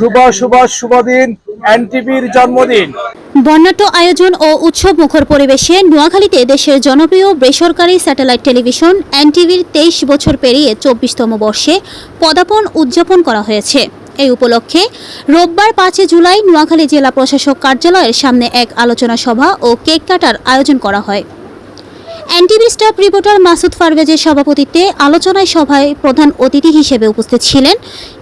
শুভ দিন এনটিভির জন্মদিন। বর্ণাঢ্য আয়োজন ও উৎসব মুখর পরিবেশে নোয়াখালীতে দেশের জনপ্রিয় বেসরকারি স্যাটেলাইট টেলিভিশন এনটিভির 23 বছর পেরিয়ে 24তম বর্ষে পদার্পণ উদযাপন করা হয়েছে। এই উপলক্ষে রোববার 5 জুলাই নোয়াখালী জেলা প্রশাসক কার্যালয়ের সামনে এক আলোচনা সভা ও কেক কাটার আয়োজন করা হয়। এনটিভি স্টাফ রিপোর্টার মাসুদ পারভেজের সভাপতিত্বে আলোচনায় সভায় প্রধান অতিথি হিসেবে উপস্থিত ছিলেন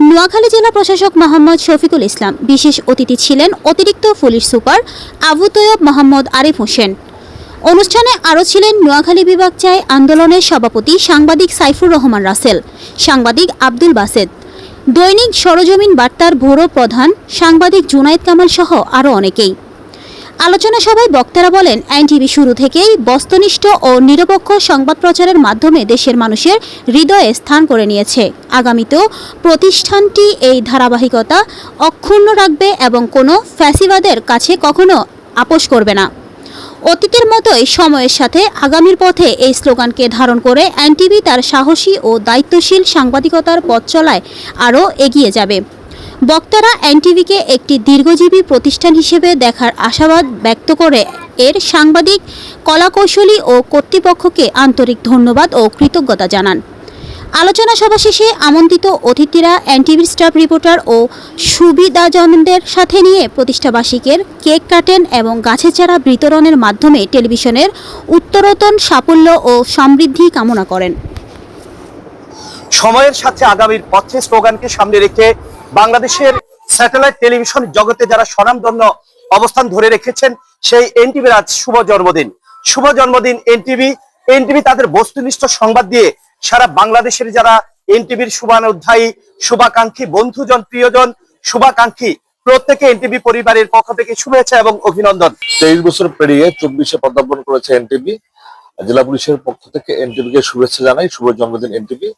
নোয়াখালী জেলা প্রশাসক মোহাম্মদ শফিকুল ইসলাম। বিশেষ অতিথি ছিলেন অতিরিক্ত পুলিশ সুপার আবু তৈয়ব মোহাম্মদ আরিফ হোসেন। অনুষ্ঠানে আরও ছিলেন নোয়াখালী বিভাগ চাই আন্দোলনের সভাপতি সাংবাদিক সাইফুর রহমান রাসেল, সাংবাদিক আব্দুল বাসেদ, দৈনিক সরজমিন বার্তার ব্যুরো প্রধান সাংবাদিক জুনায়েদ কামাল সহ আরও অনেকেই। আলোচনা সভায় বক্তারা বলেন, এনটিভি শুরু থেকেই বস্তুনিষ্ঠ ও নিরপেক্ষ সংবাদ প্রচারের মাধ্যমে দেশের মানুষের হৃদয়ে স্থান করে নিয়েছে। আগামীতেও প্রতিষ্ঠানটি এই ধারাবাহিকতা অক্ষুণ্ণ রাখবে এবং কোনো ফ্যাসিবাদের কাছে কখনো আপোস করবে না। অতীতের মতোই সময়ের সাথে আগামীর পথে এই স্লোগানকে ধারণ করে এনটিভি তার সাহসী ও দায়িত্বশীল সাংবাদিকতার পথ চলায় আরও এগিয়ে যাবে। বক্তারা এনটিভিকে একটি দীর্ঘজীবী প্রতিষ্ঠান হিসেবে দেখার আশাবাদ ব্যক্ত করে এর সাংবাদিক, কলাকৌশলী ও কর্তৃপক্ষকে আন্তরিক ধন্যবাদ ও কৃতজ্ঞতা জানান। আলোচনা সভা শেষে আমন্ত্রিত অতিথিরা এনটিভির স্টাফ রিপোর্টার ও সুবিধাজনদের সাথে নিয়ে প্রতিষ্ঠাবার্ষিকীর কেক কাটেন এবং গাছের চারা বিতরণের মাধ্যমে টেলিভিশনের উত্তরোত্তর সাফল্য ও সমৃদ্ধি কামনা করেন। সময়ের সাথে আগামীর পথে স্লোগানকে সামনে রেখে বাংলাদেশের স্যাটেলাইট টেলিভিশন জগতে যারা স্বনামধন্য অবস্থান ধরে রেখেছেন সেই এনটিভির আজ শুভ জন্মদিন এনটিভি তাদের বস্তুনিষ্ঠ সংবাদ দিয়ে সারা বাংলাদেশের যারা এনটিভির শুভানুধ্যায়ী, শুভাকাঙ্ক্ষী, বন্ধুজন, প্রিয়জন, শুভাকাঙ্ক্ষী প্রত্যেকে এনটিভি পরিবারের পক্ষ থেকে শুভেচ্ছা এবং অভিনন্দন। 23 বছর পেরিয়ে 24-এ পদার্পণ করেছে এনটিভি। জেলা পুলিশের পক্ষ থেকে এনটিভিকে শুভেচ্ছা জানাই। শুভ জন্মদিন এনটিভি।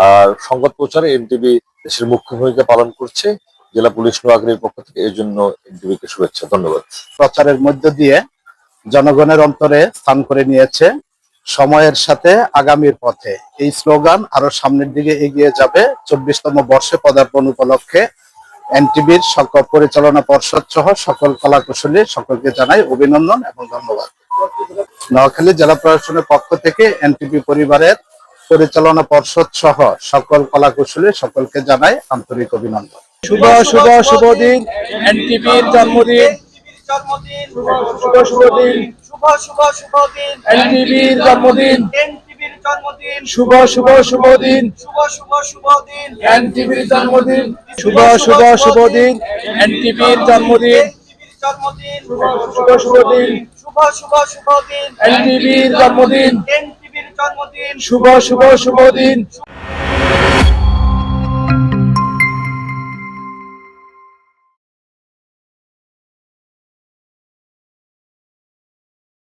আর সংবাদ প্রচারে এনটিভি দেশের মুখ্য ভূমিকা পালন করছে। জেলা পুলিশ নোয়াখালীর পক্ষ থেকে এই জন্য এনটিভিকে শুভেচ্ছা, ধন্যবাদ। প্রচারের মধ্য দিয়ে জনগণের অন্তরে স্থান করে নিয়েছে। সময়ের সাথে আগামীর পথে এই স্লোগান আরো সামনের দিকে এগিয়ে যাবে। 24তম বর্ষে পদার্পণ উপলক্ষে এনটিভির সকল পরিচালনা পর্ষদ সহ সকল কলাকুশলী সকলকে জানাই অভিনন্দন এবং ধন্যবাদ। নোয়াখালী জেলা প্রশাসনের পক্ষ থেকে এনটিভি পরিবারের পরিচালনা পর্ষদ সহ সকল কলাকুশলী সকলকে জানাই আন্তরিক অভিনন্দন। শুভ দিন এনটিভির জন্মদিন। শুভ দিন এনটিভির জন্মদিন। শুভ দিন এনটিভির জন্মদিন। শুভ দিন এনটিভির জন্মদিন। শুভ দিন এনটিভির জন্মদিন। শুভ দিন।